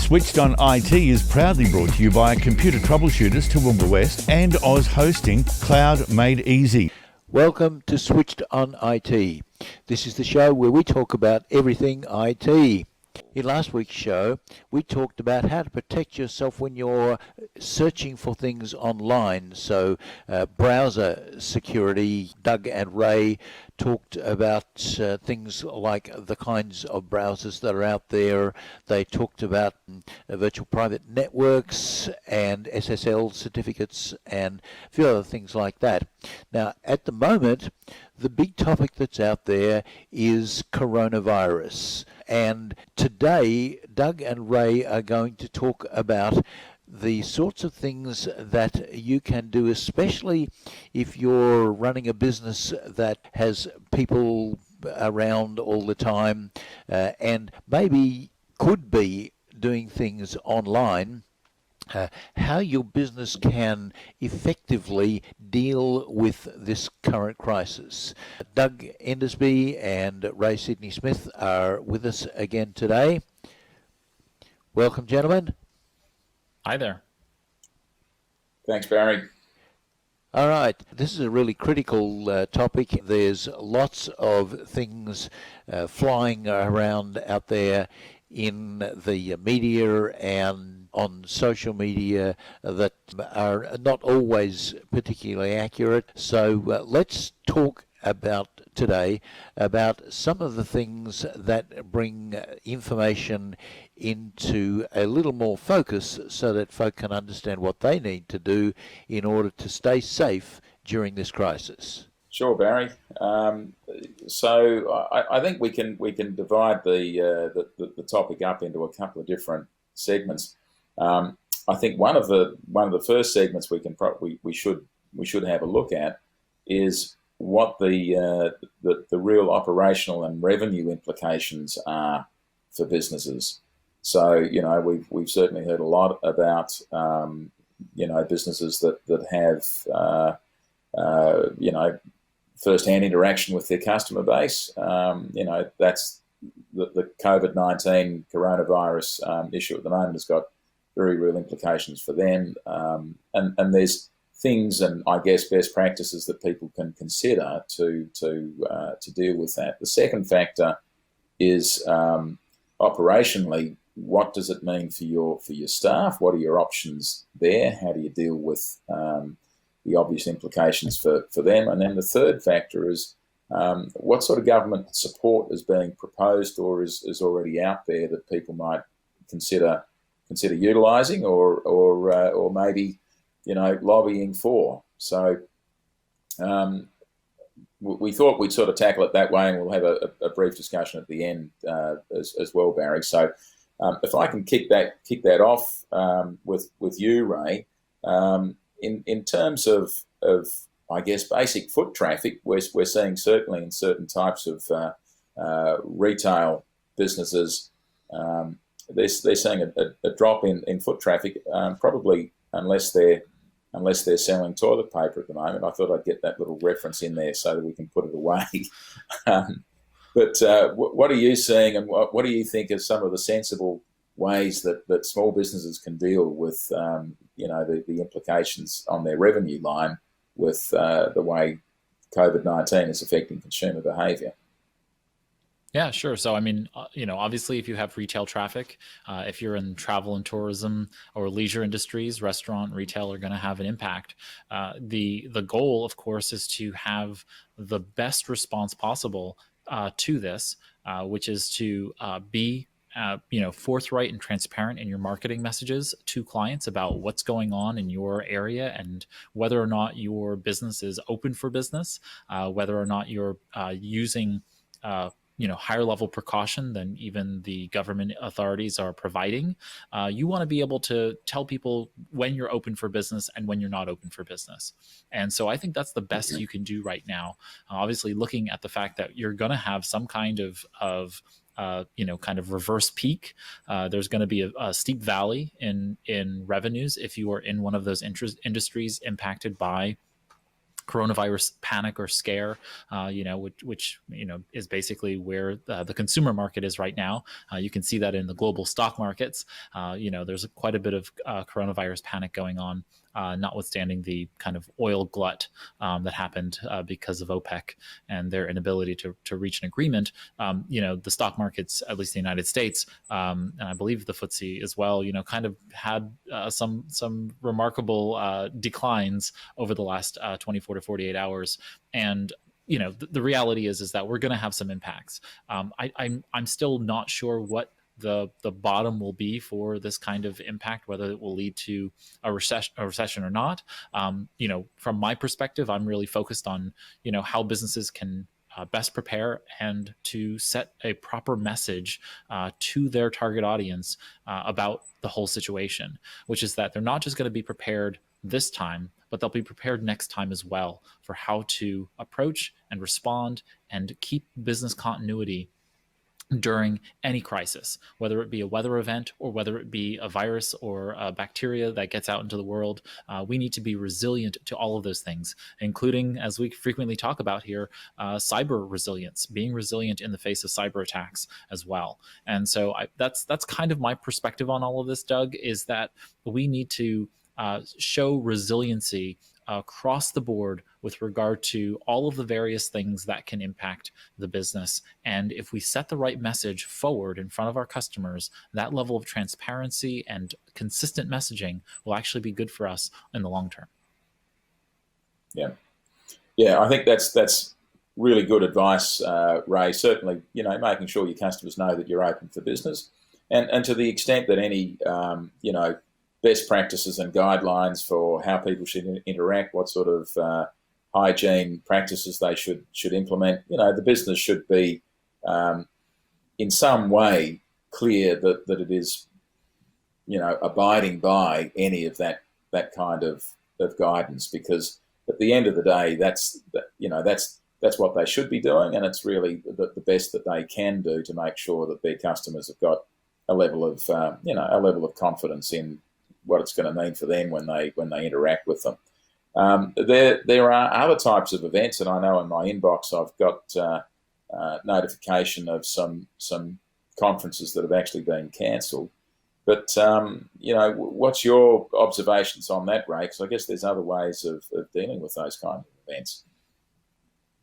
Switched on IT is proudly brought to you by Computer Troubleshooters Toowoomba West and Oz Hosting, Cloud Made Easy. Welcome to Switched on IT. This is the show where we talk about everything IT. In last week's show, we talked about how to protect yourself when you're searching for things online. So, browser security. Doug and Ray talked about things like the kinds of browsers that are out there. They talked about virtual private networks and SSL certificates and a few other things like that. Now, at the moment, the big topic that's out there is coronavirus. And today, Doug and Ray are going to talk about the sorts of things that you can do, especially if you're running a business that has people around all the time and maybe could be doing things online. How your business can effectively deal with this current crisis. Doug Endersby and Ray Sidney Smith are with us again today. Welcome, gentlemen. Hi there. Thanks, Barry. All right, this is a really critical topic. There's lots of things flying around out there in the media and on social media that are not always particularly accurate. So let's talk today about some of the things that bring information into a little more focus so that folk can understand what they need to do in order to stay safe during this crisis. Sure, Barry. So I think we can divide the topic up into a couple of different segments. I think one of the first segments we should have a look at is what the real operational and revenue implications are for businesses. So we've certainly heard a lot about businesses that have first-hand interaction with their customer base. That's the COVID-19 coronavirus issue at the moment has got very real implications for them. And there's things and I guess best practices that people can consider to deal with that. The second factor is operationally, what does it mean for your staff? What are your options there? How do you deal with the obvious implications for them? And then the third factor is what sort of government support is being proposed or is already out there that people might consider utilising or maybe lobbying for. So we thought we'd sort of tackle it that way, and we'll have a brief discussion at the end as well, Barry. So if I can kick that off with you, Ray. In terms of I guess basic foot traffic, we're seeing certainly in certain types of retail businesses, they're seeing a drop in foot traffic, probably unless they're selling toilet paper at the moment. I thought I'd get that little reference in there so that we can put it away. But what are you seeing, and what do you think are some of the sensible ways that small businesses can deal with the implications on their revenue line with the way COVID-19 is affecting consumer behaviour? Yeah, sure. So, I mean, obviously, if you have retail traffic, if you're in travel and tourism or leisure industries, restaurant, retail are going to have an impact. The goal, of course, is to have the best response possible to this, which is to be forthright and transparent in your marketing messages to clients about what's going on in your area and whether or not your business is open for business, whether or not you're using higher level precaution than even the government authorities are providing. You want to be able to tell people when you're open for business and when you're not open for business. And so I think that's the best you can do right now. Obviously, looking at the fact that you're going to have some kind of reverse peak. There's going to be a steep valley in revenues if you are in one of those industries impacted by coronavirus panic or scare, which is basically where the consumer market is right now. You can see that in the global stock markets. There's quite a bit of coronavirus panic going on, notwithstanding the kind of oil glut that happened because of OPEC and their inability to reach an agreement. The stock markets, at least in the United States, and I believe the FTSE as well, kind of had some remarkable declines over the last 24 to 48 hours. And the reality is that we're going to have some impacts. I'm still not sure what the bottom will be for this kind of impact, whether it will lead to a recession or not. From my perspective, I'm really focused on how businesses can best prepare and to set a proper message to their target audience about the whole situation, which is that they're not just going to be prepared this time, but they'll be prepared next time as well for how to approach and respond and keep business continuity during any crisis, whether it be a weather event or whether it be a virus or a bacteria that gets out into the world. We need to be resilient to all of those things, including, as we frequently talk about here, cyber resilience, being resilient in the face of cyber attacks as well. And so that's kind of my perspective on all of this, Doug, is that we need to show resiliency across the board with regard to all of the various things that can impact the business. And if we set the right message forward in front of our customers, that level of transparency and consistent messaging will actually be good for us in the long term. Yeah, I think that's really good advice, Ray. Certainly, making sure your customers know that you're open for business, and to the extent that any best practices and guidelines for how people should interact, what sort of hygiene practices they should implement. The business should be in some way clear that it is, abiding by any of that kind of guidance, because at the end of the day, that's what they should be doing, and it's really the best that they can do to make sure that their customers have got a level of confidence in what it's going to mean for them when they interact with them. There are other types of events, and I know in my inbox I've got notification of some conferences that have actually been cancelled. But what's your observations on that, Ray? Because I guess there's other ways of dealing with those kind of events.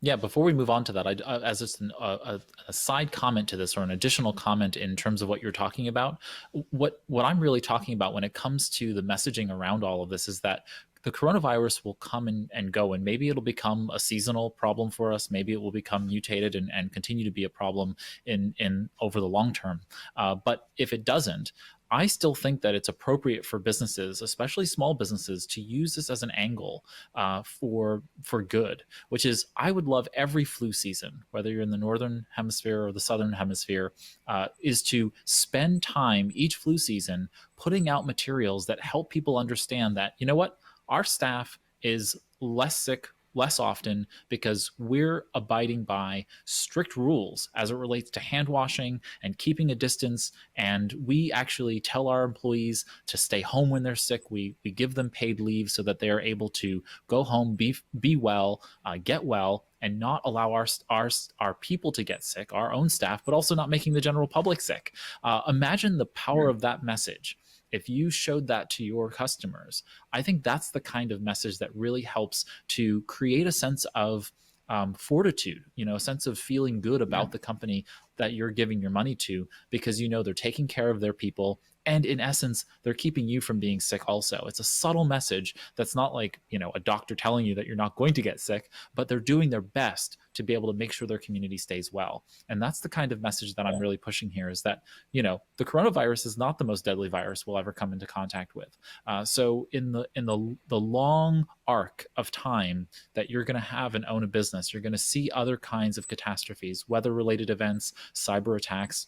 Yeah, before we move on to that, as just a side comment to this, or an additional comment in terms of what you're talking about, what I'm really talking about when it comes to the messaging around all of this is that the coronavirus will come and go, and maybe it'll become a seasonal problem for us. Maybe it will become mutated and continue to be a problem in over the long term. But if it doesn't, I still think that it's appropriate for businesses, especially small businesses, to use this as an angle for good, which is I would love every flu season, whether you're in the Northern Hemisphere or the Southern Hemisphere, is to spend time each flu season putting out materials that help people understand that, our staff is less sick less often because we're abiding by strict rules as it relates to hand washing and keeping a distance. And we actually tell our employees to stay home when they're sick. We give them paid leave so that they are able to go home, be well, get well, and not allow our people to get sick, our own staff, but also not making the general public sick. Imagine the power of that message. If you showed that to your customers, I think that's the kind of message that really helps to create a sense of fortitude, a sense of feeling good about the company that you're giving your money to, because they're taking care of their people. And in essence, they're keeping you from being sick also. It's a subtle message that's not like, a doctor telling you that you're not going to get sick, but they're doing their best to be able to make sure their community stays well. And that's the kind of message that I'm really pushing here, is that, the coronavirus is not the most deadly virus we'll ever come into contact with. So in the long arc of time that you're going to have and own a business, you're going to see other kinds of catastrophes, weather-related events, cyber attacks,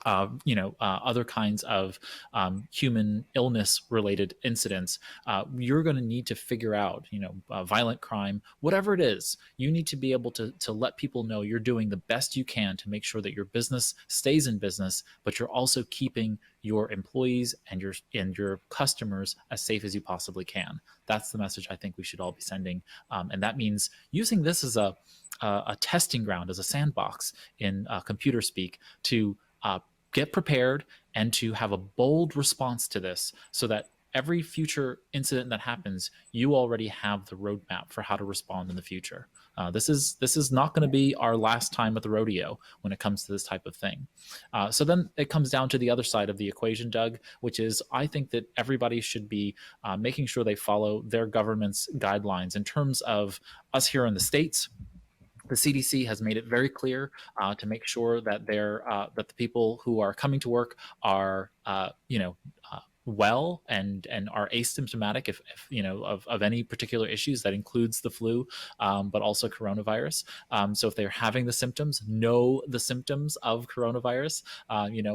other kinds of human illness related incidents, you're going to need to figure out, violent crime, whatever it is, you need to be able to let people know you're doing the best you can to make sure that your business stays in business, but you're also keeping your employees and your customers as safe as you possibly can. That's the message I think we should all be sending, and that means using this as a testing ground, as a sandbox in computer speak, to get prepared and to have a bold response to this, so that every future incident that happens, you already have the roadmap for how to respond in the future. This is not going to be our last time at the rodeo when it comes to this type of thing. So then it comes down to the other side of the equation, Doug, which is I think that everybody should be making sure they follow their government's guidelines in terms of us here in the States. The CDC has made it very clear to make sure that that the people who are coming to work are well and are asymptomatic of any particular issues. That includes the flu, but also coronavirus. So if they're having the symptoms, know the symptoms of coronavirus,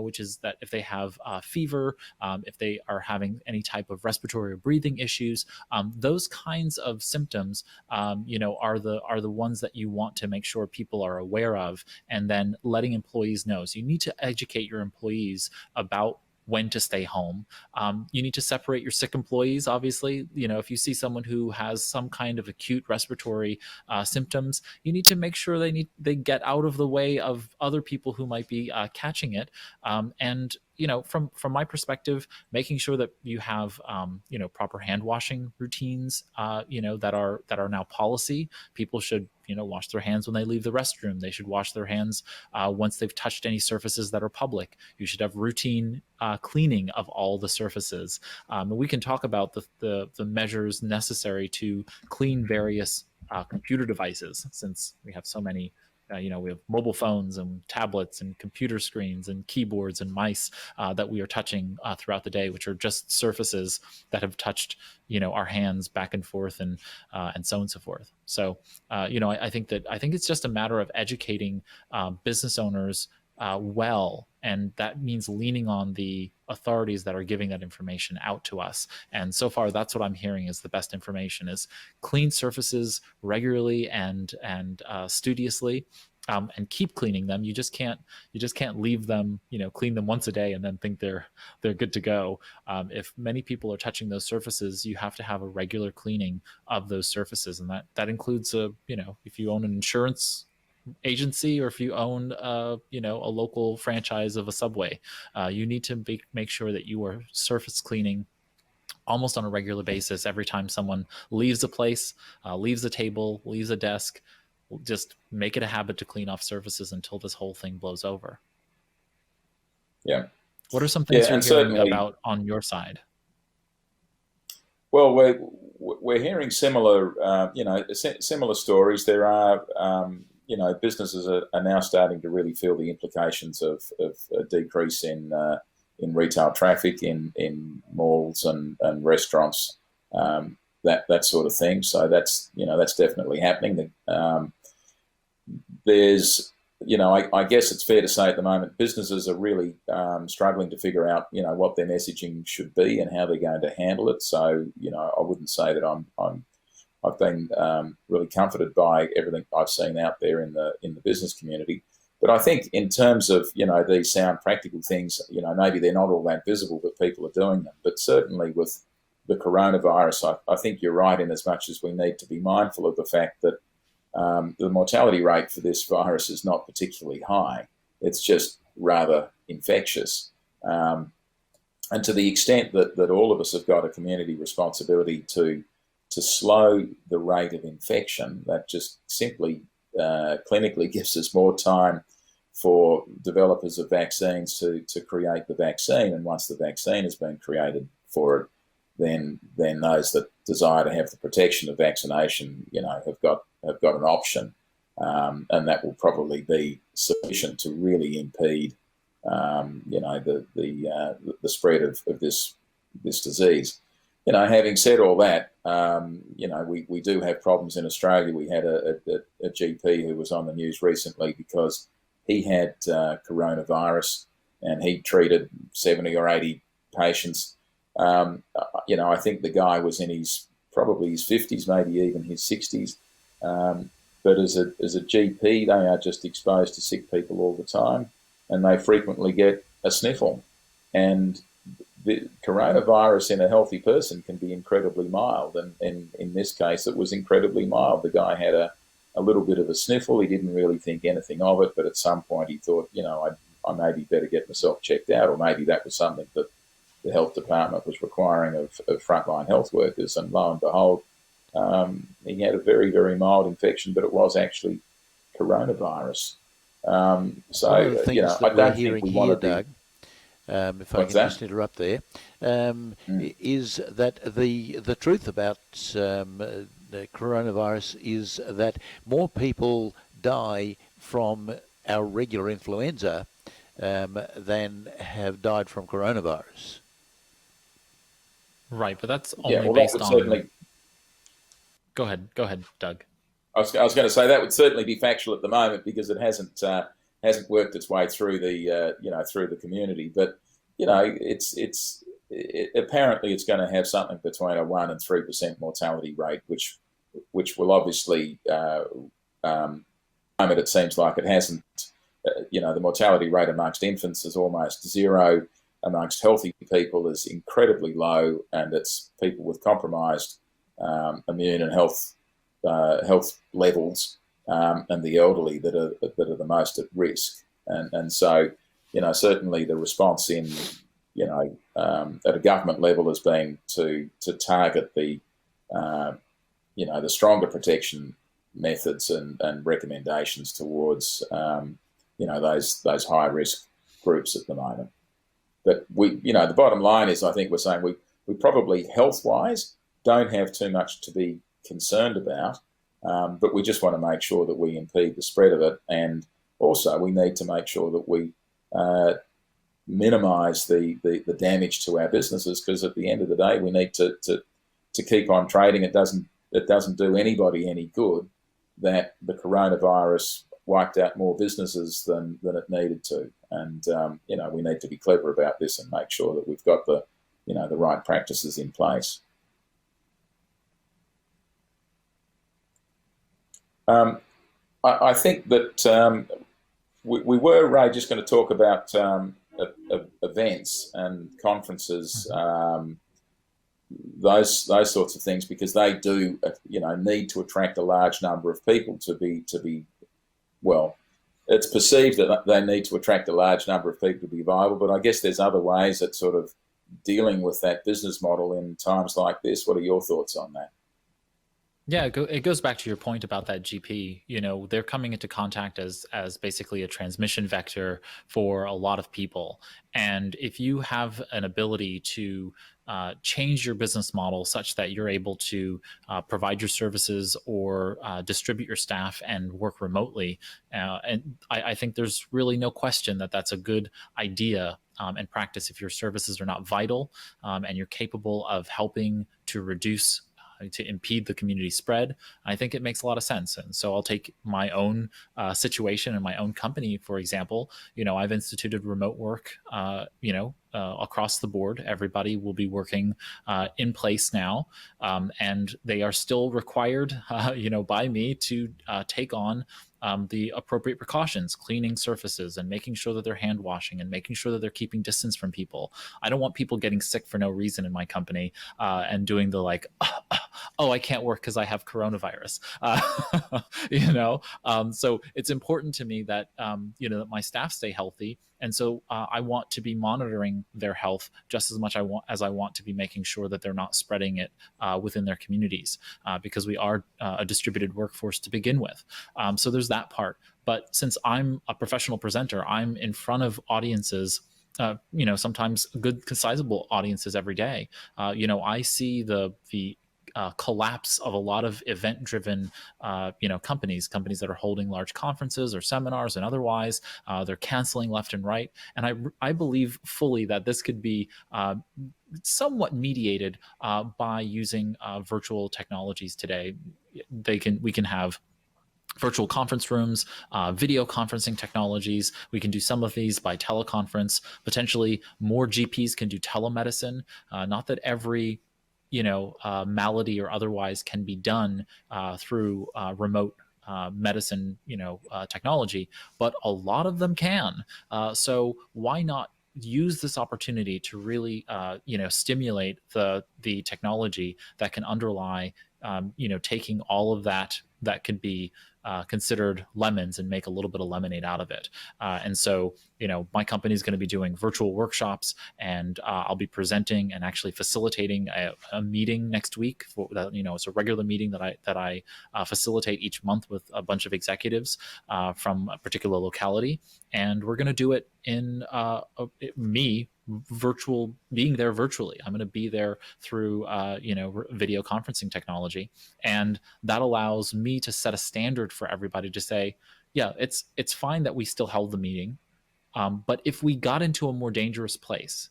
which is that if they have fever, if they are having any type of respiratory or breathing issues, those kinds of symptoms, are the ones that you want to make sure people are aware of, and then letting employees know. So you need to educate your employees about when to stay home. You need to separate your sick employees. Obviously, if you see someone who has some kind of acute respiratory symptoms, you need to make sure they get out of the way of other people who might be catching it. And from my perspective, making sure that you have proper hand washing routines, that are now policy. People should wash their hands when they leave the restroom. They should wash their hands once they've touched any surfaces that are public. You should have routine cleaning of all the surfaces. And we can talk about the measures necessary to clean various computer devices, since we have so many. We have mobile phones and tablets and computer screens and keyboards and mice that we are touching throughout the day, which are just surfaces that have touched, our hands back and forth, and so on and so forth. So, I think it's just a matter of educating business owners well, and that means leaning on the authorities that are giving that information out to us. And so far, that's what I'm hearing is the best information: is clean surfaces regularly and studiously, and keep cleaning them. You just can't leave them, clean them once a day and then think they're good to go. If many people are touching those surfaces, you have to have a regular cleaning of those surfaces, and that includes if you own an insurance agency, or if you own a local franchise of a Subway, you need to make sure that you are surface cleaning almost on a regular basis. Every time someone leaves a place, leaves a table, leaves a desk, just make it a habit to clean off surfaces until this whole thing blows over. Yeah. What are some things Yeah, you're hearing about on your side? Well, we're hearing similar, similar stories. There are, businesses are now starting to really feel the implications of a decrease in retail traffic in malls and restaurants, that sort of thing. So that's definitely happening. There's, I guess it's fair to say at the moment businesses are really struggling to figure out, what their messaging should be and how they're going to handle it. So, I wouldn't say that I've been really comforted by everything I've seen out there in the business community. But I think in terms of, these sound practical things, maybe they're not all that visible, but people are doing them. But certainly with the coronavirus, I think you're right in as much as we need to be mindful of the fact that the mortality rate for this virus is not particularly high. It's just rather infectious. And to the extent that all of us have got a community responsibility to slow the rate of infection, that just simply clinically gives us more time for developers of vaccines to create the vaccine. And once the vaccine has been created for it, then those that desire to have the protection of vaccination, have got an option, and that will probably be sufficient to really impede, the spread of this disease. Having said all that, we do have problems in Australia. We had a GP who was on the news recently because he had coronavirus, and he treated 70 or 80 patients. I think the guy was in probably his 50s, maybe even his 60s. But as a GP, they are just exposed to sick people all the time, and they frequently get a sniffle. And the coronavirus in a healthy person can be incredibly mild, and in this case, it was incredibly mild. The guy had a little bit of a sniffle. He didn't really think anything of it, but at some point he thought, I maybe better get myself checked out, or maybe that was something that the health department was requiring of frontline health workers. And lo and behold, he had a very, very mild infection, but it was actually coronavirus. One of the things that I we're don't hearing think we here, want to Doug, if I What's can that? just interrupt there, is that the truth about the coronavirus is that more people die from our regular influenza than have died from coronavirus. Right, but that's Yeah, only well, that based would on. certainly. Go ahead, Doug. I was going to say that would certainly be factual at the moment because it hasn't worked its way through the community. But apparently it's going to have something between a 1% and 3% mortality rate, which will obviously it seems like it hasn't. The mortality rate amongst infants is almost zero. Amongst healthy people is incredibly low, and it's people with compromised immune and health levels and the elderly that are the most at risk. And so, certainly the response in at a government level has been to target the stronger protection methods and recommendations towards those high risk groups at the moment. But the bottom line is, I think we're saying we probably health wise don't have too much to be concerned about, but we just want to make sure that we impede the spread of it, and also we need to make sure that we minimise the damage to our businesses, because at the end of the day we need to keep on trading. It doesn't do anybody any good that the coronavirus wiped out more businesses than it needed to, and we need to be clever about this and make sure that we've got the right practices in place. I think that we were, Ray, just going to talk about events and conferences, those sorts of things, because they do need to attract a large number of people to be well. It's perceived that they need to attract a large number of people to be viable, but I guess there's other ways at sort of dealing with that business model in times like this. What are your thoughts on that? Yeah, it goes back to your point about that GP. They're coming into contact as basically a transmission vector for a lot of people. And if you have an ability to change your business model such that you're able to provide your services or distribute your staff and work remotely, and I think there's really no question that that's a good idea and practice if your services are not vital and you're capable of helping to reduce to impede the community spread. I think it makes a lot of sense. And so I'll take my own situation and my own company, for example. I've instituted remote work, across the board. Everybody will be working in place now. And they are still required, by me to take on the appropriate precautions, cleaning surfaces and making sure that they're hand washing and making sure that they're keeping distance from people. I don't want people getting sick for no reason in my company and doing the I can't work because I have coronavirus. So it's important to me that that my staff stay healthy. And so I want to be monitoring their health just as much as I want to be making sure that they're not spreading it within their communities, because we are a distributed workforce to begin with. So there's that part. But since I'm a professional presenter, I'm in front of audiences, sometimes good, sizable audiences every day. I see the collapse of a lot of event-driven, companies that are holding large conferences or seminars and otherwise. They're canceling left and right. And I believe fully that this could be somewhat mediated by using virtual technologies today. We can have virtual conference rooms, video conferencing technologies. We can do some of these by teleconference. Potentially more GPs can do telemedicine. Not that every malady or otherwise can be done through remote medicine, technology, but a lot of them can. So why not use this opportunity to really, stimulate the technology that can underlie, taking all of that could be considered lemons and make a little bit of lemonade out of it. And so, my company is going to be doing virtual workshops, and I'll be presenting and actually facilitating a meeting next week. It's a regular meeting that I facilitate each month with a bunch of executives from a particular locality, and we're going to do it in being there virtually. I'm going to be there through video conferencing technology, and that allows me to set a standard for everybody to say, yeah, it's fine that we still held the meeting, but if we got into a more dangerous place,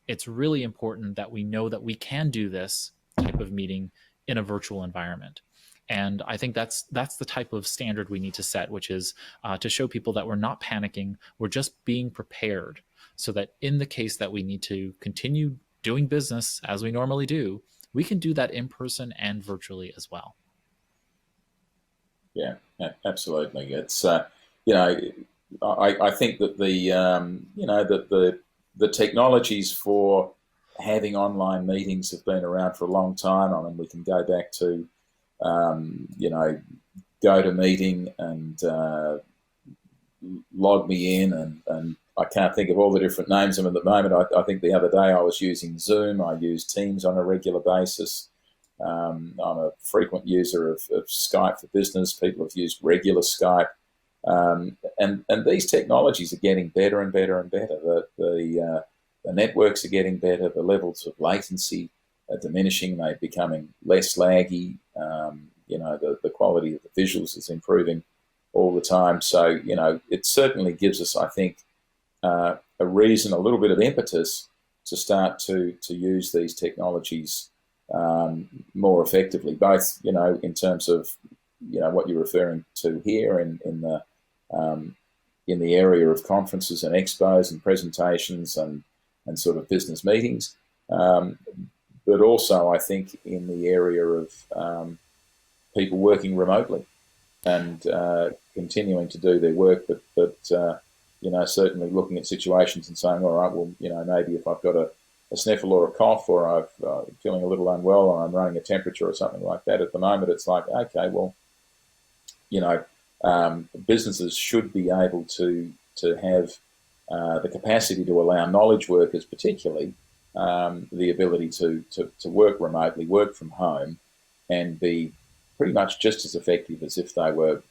it's really important that we know that we can do this type of meeting in a virtual environment. And I think that's the type of standard we need to set, which is to show people that we're not panicking, we're just being prepared, so that in the case that we need to continue doing business as we normally do, we can do that in person and virtually as well. Yeah, absolutely. It's I think that the technologies for having online meetings have been around for a long time. I mean, we can go back to GoToMeeting and Log Me In, and I can't think of all the different names of them at the moment. I think the other day I was using Zoom. I use Teams on a regular basis. I'm a frequent user of Skype for Business. People have used regular Skype. And these technologies are getting better and better and better. The networks are getting better. The levels of latency are diminishing. They're becoming less laggy. The quality of the visuals is improving all the time. So, it certainly gives us, I think, a reason, a little bit of impetus to start to use these technologies more effectively, both, in terms of, what you're referring to here in the area of conferences and expos and presentations and sort of business meetings, but also I think in the area of people working remotely and continuing to do their work, but certainly looking at situations and saying, all right, well, maybe if I've got a sniffle or a cough, or I'm feeling a little unwell, or I'm running a temperature or something like that. At the moment, it's like, okay, well, businesses should be able to have the capacity to allow knowledge workers, particularly, the ability to work remotely, work from home, and be pretty much just as effective as if they were,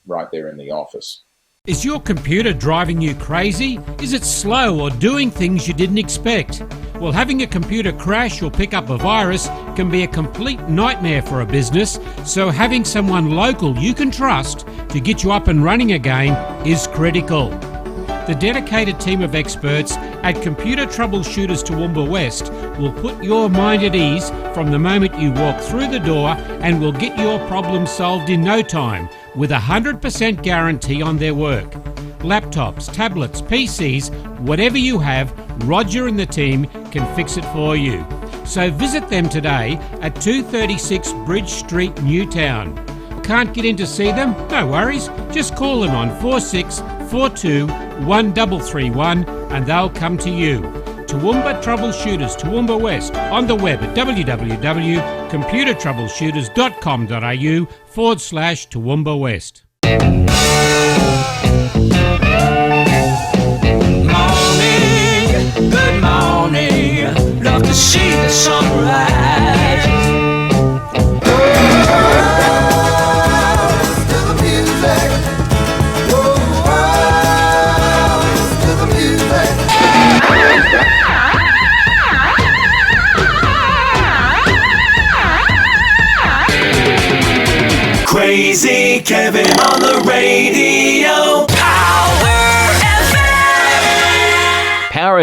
right there in the office. Is your computer driving you crazy? Is it slow or doing things you didn't expect? Well, having a computer crash or pick up a virus can be a complete nightmare for a business, so having someone local you can trust to get you up and running again is critical. The dedicated team of experts at Computer Troubleshooters Toowoomba West will put your mind at ease from the moment you walk through the door, and will get your problem solved in no time, with a 100% guarantee on their work. Laptops, tablets, PCs, whatever you have, Roger and the team can fix it for you. So visit them today at 236 Bridge Street, Newtown. Can't get in to see them? No worries. Just call them on 4642 1331 and they'll come to you. Toowoomba Troubleshooters Toowoomba West, on the web at www.computertroubleshooters.com.au/Toowoomba West. Morning, good morning, love to see the sunrise. Crazy Kevin on the radio. Power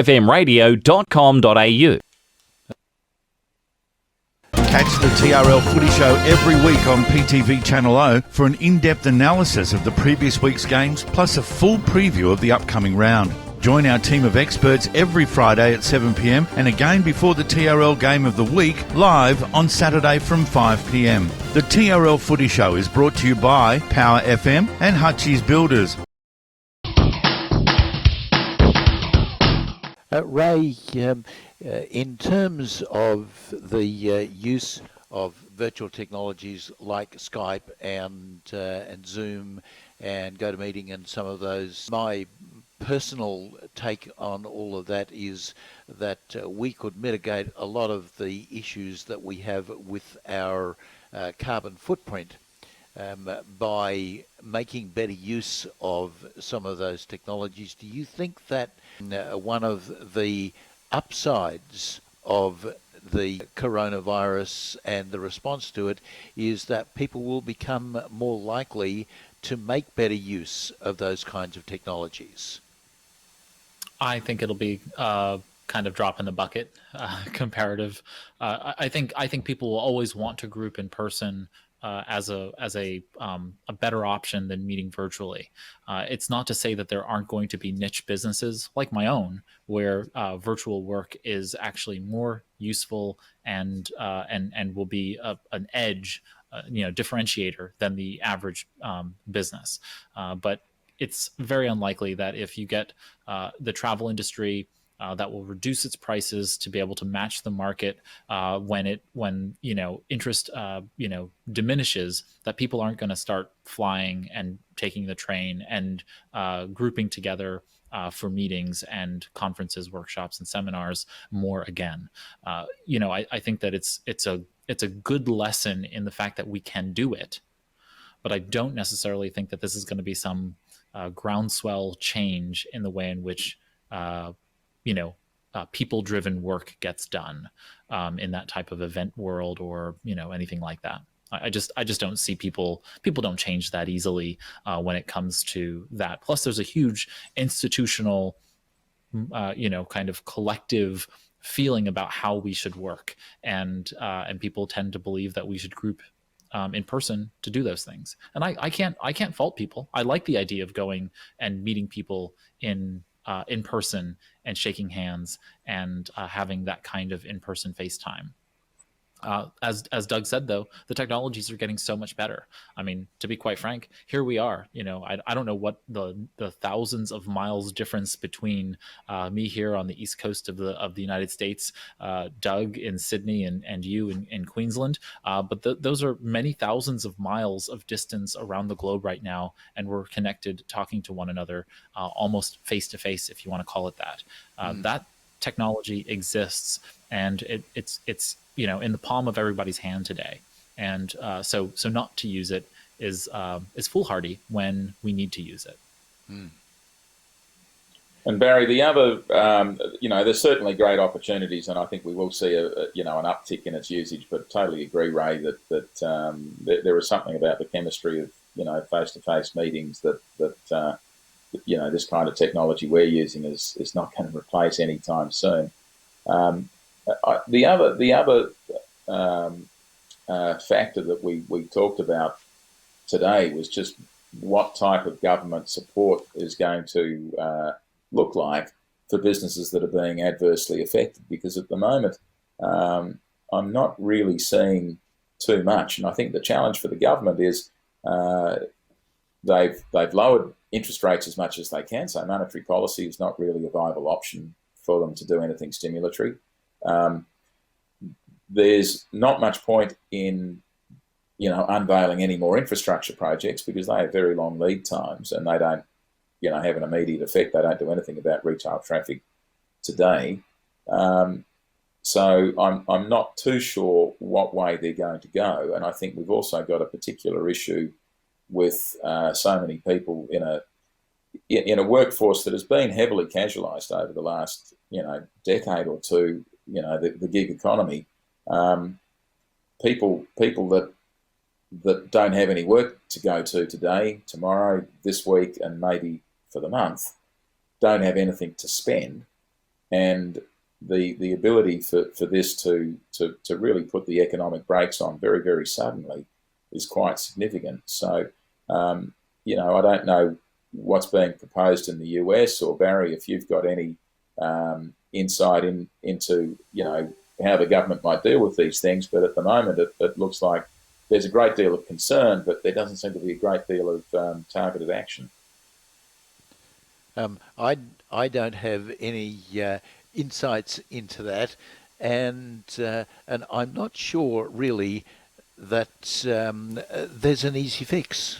FM. powerfmradio.com.au. Catch the TRL Footy Show every week on PTV Channel O for an in-depth analysis of the previous week's games, plus a full preview of the upcoming round. Join our team of experts every Friday at 7 p.m. and again before the TRL Game of the Week, live on Saturday from 5 p.m. The TRL Footy Show is brought to you by Power FM and Hutchie's Builders. Ray, in terms of the use of virtual technologies like Skype and Zoom and GoToMeeting and some of those, my personal take on all of that is that we could mitigate a lot of the issues that we have with our carbon footprint by making better use of some of those technologies. Do you think that one of the upsides of the coronavirus and the response to it is that people will become more likely to make better use of those kinds of technologies? I think it'll be kind of drop in the bucket comparative. I think people will always want to group in person as a better option than meeting virtually. It's not to say that there aren't going to be niche businesses like my own where virtual work is actually more useful and will be an edge, differentiator than the average business. But it's very unlikely that if you get the travel industry that will reduce its prices to be able to match the market when interest diminishes, that people aren't going to start flying and taking the train and grouping together for meetings and conferences, workshops, and seminars more again. I think that it's a good lesson in the fact that we can do it, but I don't necessarily think that this is going to be some groundswell change in the way in which people-driven work gets done in that type of event world or anything like that. I just don't see people don't change that easily when it comes to that. Plus, there's a huge institutional, kind of collective feeling about how we should work, and people tend to believe that we should group in person to do those things. And I can't fault people. I like the idea of going and meeting people in person and shaking hands and having that kind of in-person FaceTime. As Doug said, though, the technologies are getting so much better. I mean, to be quite frank, here we are. I don't know what the thousands of miles difference between me here on the east coast of the United States, Doug in Sydney, and you in Queensland. But those are many thousands of miles of distance around the globe right now, and we're connected, talking to one another, almost face to face, if you want to call it that. That technology exists, and it's in the palm of everybody's hand today, and so not to use it is foolhardy when we need to use it. And Barry, the other, there's certainly great opportunities, and I think we will see an uptick in its usage. But totally agree, Ray, that there is something about the chemistry of face-to-face meetings that this kind of technology we're using is not going to replace anytime soon. The other factor that we talked about today was just what type of government support is going to look like for businesses that are being adversely affected. Because at the moment, I'm not really seeing too much, and I think the challenge for the government is they've lowered interest rates as much as they can, so monetary policy is not really a viable option for them to do anything stimulatory. There's not much point in unveiling any more infrastructure projects because they have very long lead times and they don't have an immediate effect. They don't do anything about retail traffic today. So I'm not too sure what way they're going to go, and I think we've also got a particular issue with so many people in a workforce that has been heavily casualised over the last decade or two. The gig economy, people that don't have any work to go to today, tomorrow, this week, and maybe for the month, don't have anything to spend, and the ability for this to really put the economic brakes on very, very suddenly is quite significant. So, I don't know what's being proposed in the US, or Barry, if you've got any insight into how the government might deal with these things. But at the moment, it looks like there's a great deal of concern, but there doesn't seem to be a great deal of targeted action. I don't have any insights into that, and I'm not sure really that there's an easy fix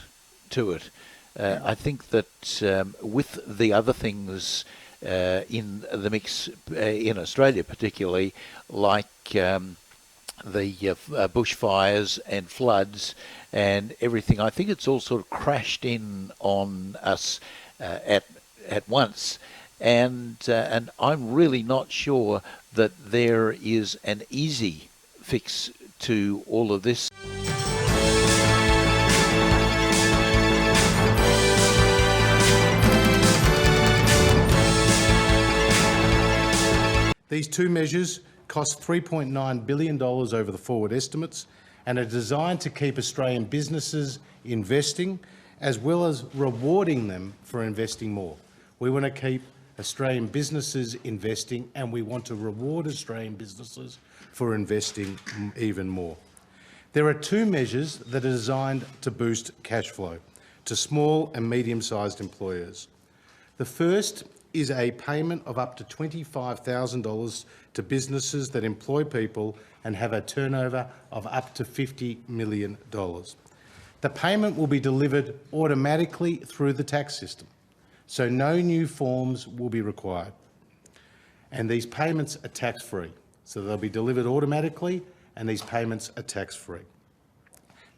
to it. I think that with the other things in the mix in Australia, particularly like the bushfires and floods and everything, I think it's all sort of crashed in on us at once, and I'm really not sure that there is an easy fix to all of this. These two measures cost $3.9 billion over the forward estimates and are designed to keep Australian businesses investing, as well as rewarding them for investing more. We want to keep Australian businesses investing, and we want to reward Australian businesses for investing even more. There are two measures that are designed to boost cash flow to small and medium-sized employers. The first is a payment of up to $25,000 to businesses that employ people and have a turnover of up to $50 million. The payment will be delivered automatically through the tax system, so no new forms will be required. And these payments are tax-free, so they'll be delivered automatically, and these payments are tax-free.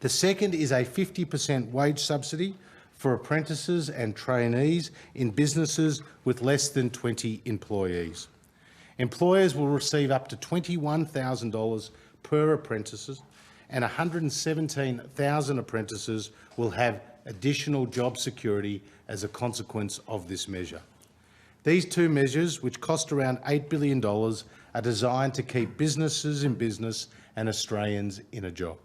The second is a 50% wage subsidy for apprentices and trainees in businesses with less than 20 employees. Employers will receive up to $21,000 per apprentice, and 117,000 apprentices will have additional job security as a consequence of this measure. These two measures, which cost around $8 billion, are designed to keep businesses in business and Australians in a job.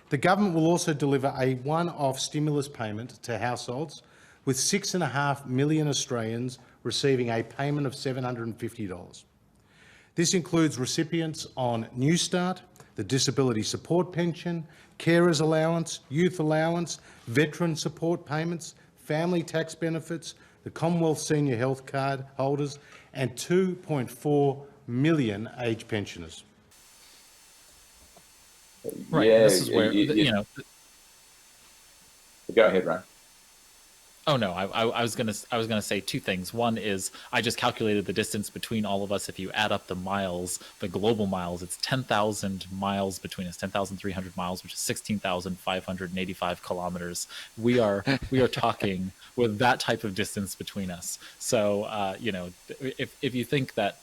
The government will also deliver a one-off stimulus payment to households, with 6.5 million Australians receiving a payment of $750. This includes recipients on Newstart, the Disability Support Pension, Carers Allowance, Youth Allowance, Veteran Support Payments, Family Tax Benefits, the Commonwealth Senior Health Card holders, and 2.4 million aged pensioners. Right. Yeah, this is where Go ahead, Ray. Oh no, I was gonna say two things. One is I just calculated the distance between all of us. If you add up the miles, the global miles, it's 10,000 miles between us, 10,300 miles, which is 16,585 kilometers. We are talking with that type of distance between us. So if you think that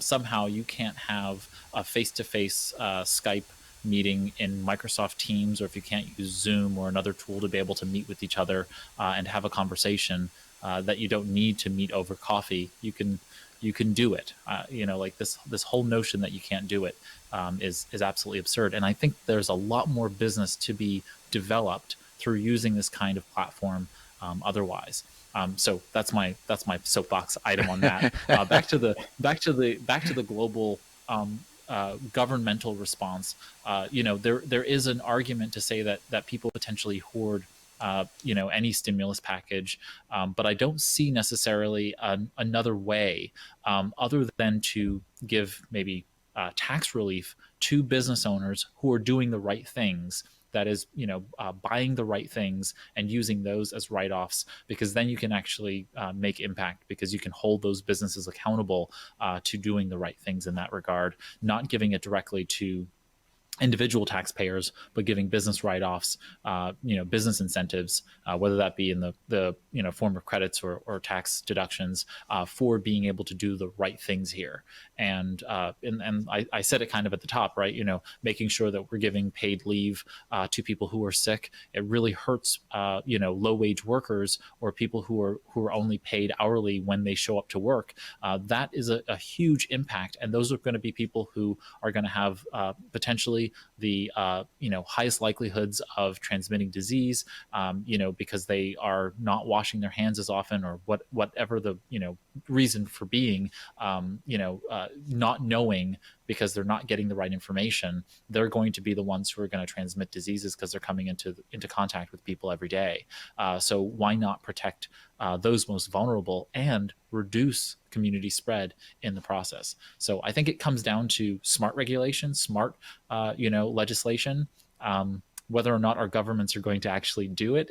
somehow you can't have a face-to-face Skype meeting in Microsoft Teams, or if you can't use Zoom or another tool to be able to meet with each other and have a conversation, that you don't need to meet over coffee, you can do it. Like this whole notion that you can't do it is absolutely absurd. And I think there's a lot more business to be developed through using this kind of platform otherwise. So that's my soapbox item on that. Back to the global governmental response. There is an argument to say that people potentially hoard any stimulus package, but I don't see necessarily another way other than to give maybe tax relief to business owners who are doing the right things. That is, buying the right things and using those as write-offs, because then you can actually make impact, because you can hold those businesses accountable to doing the right things in that regard, not giving it directly to individual taxpayers, but giving business write-offs, business incentives, whether that be in the form of credits or tax deductions, for being able to do the right things here. And I said it kind of at the top, right? Making sure that we're giving paid leave to people who are sick. It really hurts, low-wage workers or people who are only paid hourly when they show up to work. That is a huge impact, and those are going to be people who are going to have potentially the highest likelihoods of transmitting disease, because they are not washing their hands as often, or whatever the reason for being, not knowing, because they're not getting the right information. They're going to be the ones who are going to transmit diseases because they're coming into contact with people every day. So why not protect those most vulnerable and reduce community spread in the process? So I think it comes down to smart regulation, smart legislation. Whether or not our governments are going to actually do it,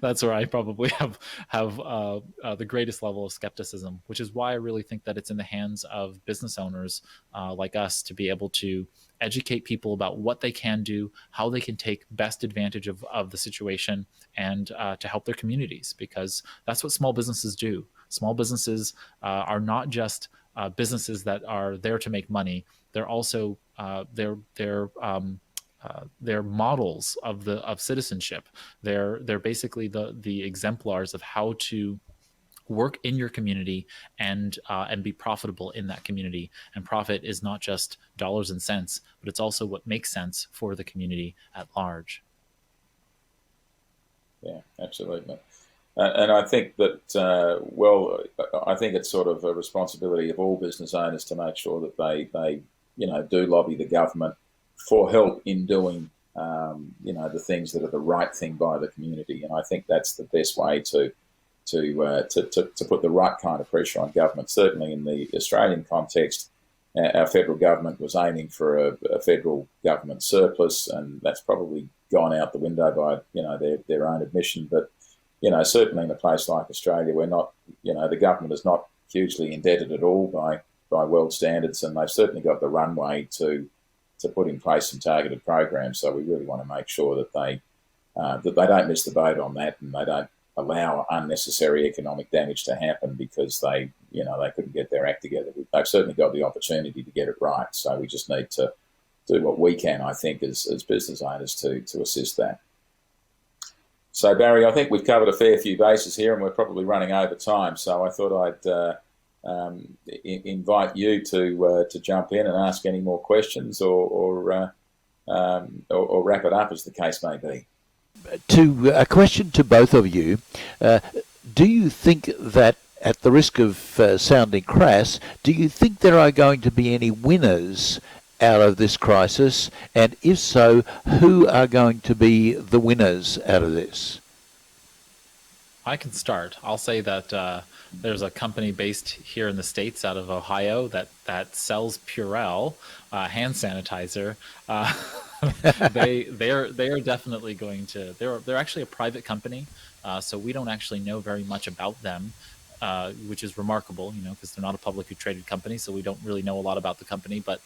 that's where I probably have the greatest level of skepticism, which is why I really think that it's in the hands of business owners like us to be able to educate people about what they can do, how they can take best advantage of the situation, and to help their communities, because that's what small businesses do. Small businesses are not just businesses that are there to make money. They're also they're models of citizenship. They're basically the exemplars of how to work in your community and be profitable in that community. And profit is not just dollars and cents, but it's also what makes sense for the community at large. Yeah, absolutely. And I think that, I think it's sort of a responsibility of all business owners to make sure that they do lobby the government for help in doing, the things that are the right thing by the community. And I think that's the best way to put the right kind of pressure on government. Certainly in the Australian context, our federal government was aiming for a federal government surplus, and that's probably gone out the window by their own admission. But certainly in a place like Australia, we're not, the government is not hugely indebted at all by world standards, and they've certainly got the runway to put in place some targeted programs. So we really want to make sure that they don't miss the boat on that, and they don't allow unnecessary economic damage to happen because they couldn't get their act together. They've certainly got the opportunity to get it right. So we just need to do what we can, I think, as business owners to assist that. So Barry, I think we've covered a fair few bases here, and we're probably running over time. So I thought I'd invite you to jump in and ask any more questions, or wrap it up, as the case may be. A question to both of you. Do you think that, at the risk of sounding crass, do you think there are going to be any winners out of this crisis? And if so, who are going to be the winners out of this? I can start. I'll say that there's a company based here in the States out of Ohio that sells Purell hand sanitizer. They are definitely going to. They're actually a private company, so we don't actually know very much about them, which is remarkable, because they're not a publicly traded company, so we don't really know a lot about the company. But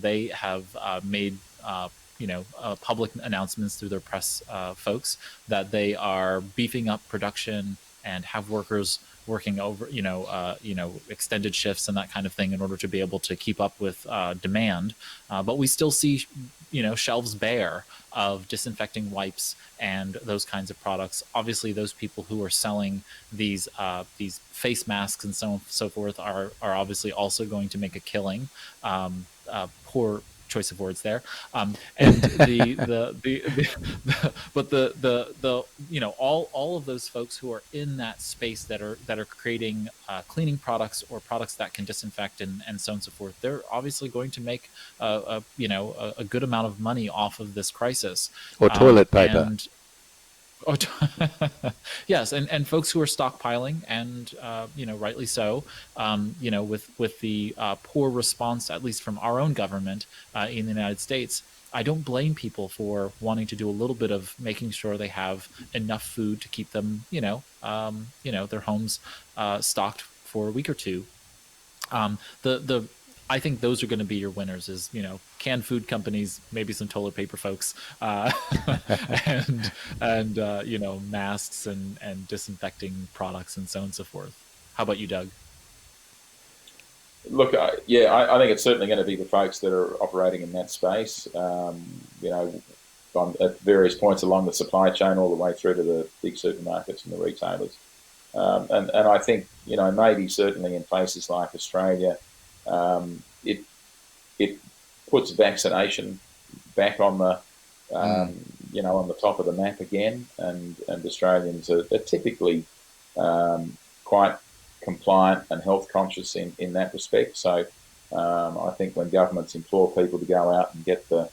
they have made public announcements through their press folks that they are beefing up production and have workers working over, extended shifts and that kind of thing in order to be able to keep up with demand. But we still see, shelves bare of disinfecting wipes and those kinds of products. Obviously, those people who are selling these face masks and so on and so forth are obviously also going to make a killing. Poor choice of words there, and all of those folks who are in that space that are creating cleaning products or products that can disinfect and so on and so forth, they're obviously going to make a good amount of money off of this crisis. Or toilet paper. Yes, and folks who are stockpiling, and rightly so, with the poor response, at least from our own government in the United States. I don't blame people for wanting to do a little bit of making sure they have enough food to keep them, their homes stocked for a week or two. I think those are going to be your winners, is, canned food companies, maybe some toilet paper folks, and masks and disinfecting products and so on and so forth. How about you, Doug? Look, I think it's certainly going to be the folks that are operating in that space, at various points along the supply chain, all the way through to the big supermarkets and the retailers. And I think, maybe certainly in places like Australia, it puts vaccination back on the, on the top of the map again. And Australians are typically quite compliant and health conscious in that respect. So I think when governments implore people to go out and get the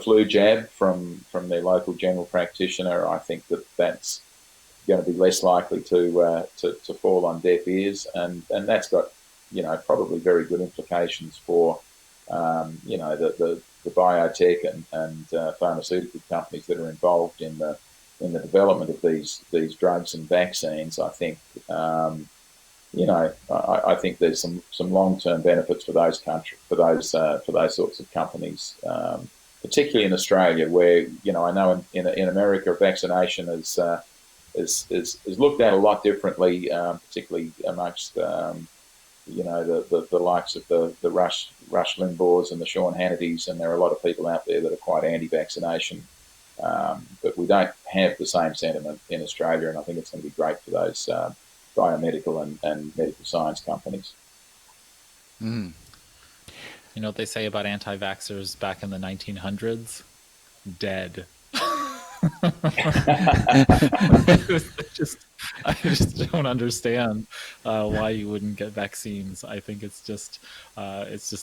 flu jab from their local general practitioner, I think that's going to be less likely to fall on deaf ears, and that's got probably very good implications for the biotech and pharmaceutical companies that are involved in the development of these drugs and vaccines. I think I think there's some long-term benefits for those sorts of companies, particularly in Australia, where I know in America Vaccination is looked at a lot differently, particularly amongst the likes of the Rush Limbaughs and the Sean Hannitys, and there are a lot of people out there that are quite anti-vaccination, but we don't have the same sentiment in Australia, and I think it's going to be great for those biomedical and medical science companies. You know what they say about anti-vaxxers back in the 1900s? Dead. I just don't understand why you wouldn't get vaccines. I think it's just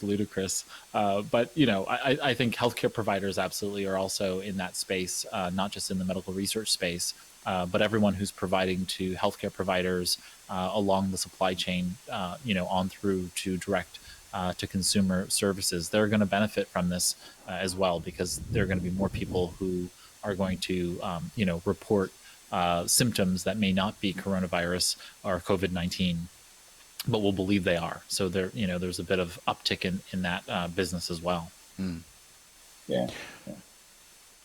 ludicrous. But I think healthcare providers absolutely are also in that space, not just in the medical research space, but everyone who's providing to healthcare providers along the supply chain, on through to direct to consumer services. They're going to benefit from this as well, because there are going to be more people who are going to, report symptoms that may not be coronavirus or COVID-19, but will believe they are. So there's a bit of uptick in that business as well. Yeah.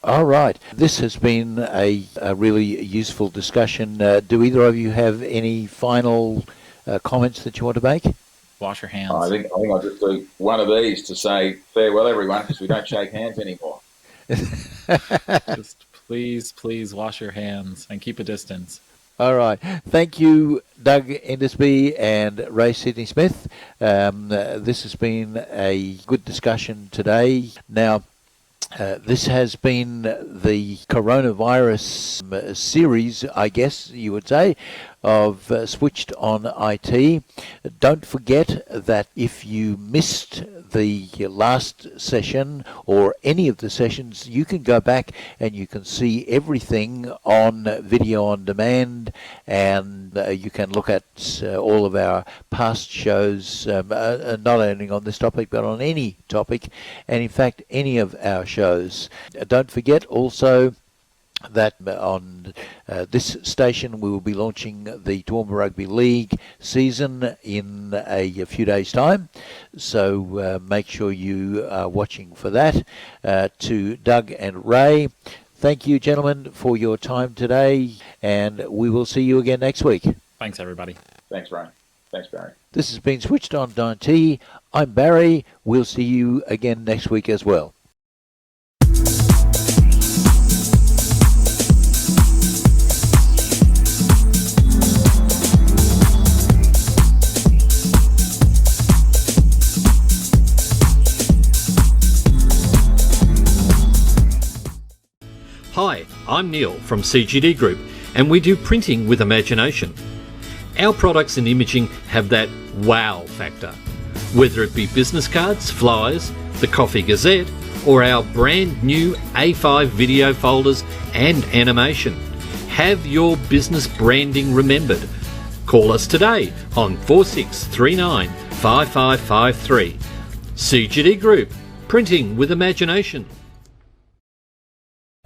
All right. This has been a really useful discussion. Do either of you have any final comments that you want to make? Wash your hands. I think I'll just do one of these to say farewell, everyone, because we don't shake hands anymore. Just please wash your hands and keep a distance. All right. Thank you, Doug Endersby and Ray Sidney Smith. This has been a good discussion today. Now, this has been the coronavirus series, I guess you would say, of Switched on IT. Don't forget that if you missed the last session or any of the sessions, you can go back and you can see everything on video on demand, and you can look at all of our past shows, not only on this topic but on any topic, and in fact any of our shows. Don't forget also that on this station we will be launching the Toowoomba Rugby League season in a few days' time, so make sure you are watching for that. To Doug and Ray, thank you, gentlemen, for your time today, and we will see you again next week. Thanks, everybody. Thanks, Ray. Thanks, Barry. This has been Switched on IT. I'm Barry. We'll see you again next week as well. Hi, I'm Neil from CGD Group, and we do printing with imagination. Our products and imaging have that wow factor. Whether it be business cards, flyers, the Coffee Gazette, or our brand new A5 video folders and animation. Have your business branding remembered. Call us today on 4639 5553. CGD Group, printing with imagination.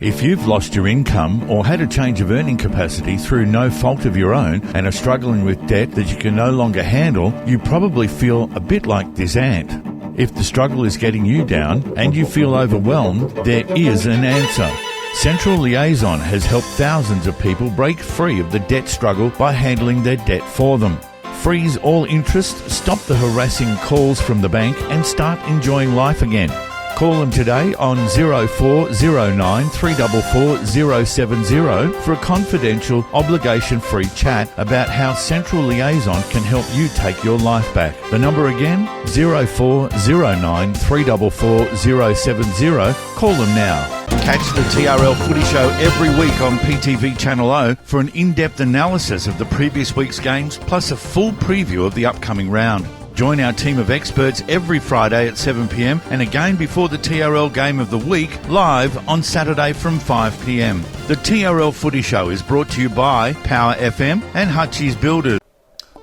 If you've lost your income or had a change of earning capacity through no fault of your own and are struggling with debt that you can no longer handle, you probably feel a bit like this ant. If the struggle is getting you down and you feel overwhelmed, there is an answer. Central Liaison has helped thousands of people break free of the debt struggle by handling their debt for them. Freeze all interest, stop the harassing calls from the bank and start enjoying life again. Call them today on 0409 344 070 for a confidential, obligation-free chat about how Central Liaison can help you take your life back. The number again, 0409 344 070. Call them now. Catch the TRL Footy Show every week on PTV Channel O for an in-depth analysis of the previous week's games, plus a full preview of the upcoming round. Join our team of experts every Friday at 7 p.m. and again before the TRL Game of the Week, live on Saturday from 5 p.m. The TRL Footy Show is brought to you by Power FM and Hutchie's Builders.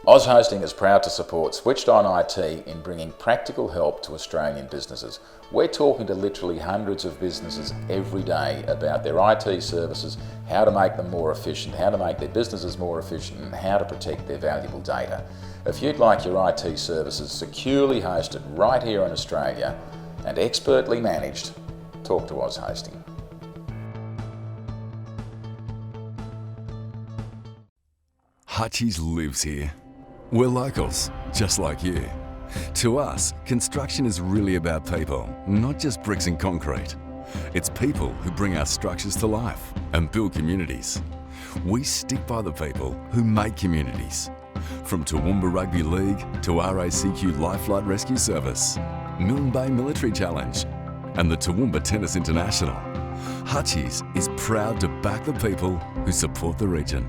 Oz Hosting is proud to support Switched On IT in bringing practical help to Australian businesses. We're talking to literally hundreds of businesses every day about their IT services, how to make them more efficient, how to make their businesses more efficient, and how to protect their valuable data. If you'd like your IT services securely hosted right here in Australia and expertly managed, talk to Oz Hosting. Hutchies lives here. We're locals, just like you. To us, construction is really about people, not just bricks and concrete. It's people who bring our structures to life and build communities. We stick by the people who make communities. From Toowoomba Rugby League to RACQ Lifelight Rescue Service, Milne Bay Military Challenge, and the Toowoomba Tennis International, Hutchies is proud to back the people who support the region.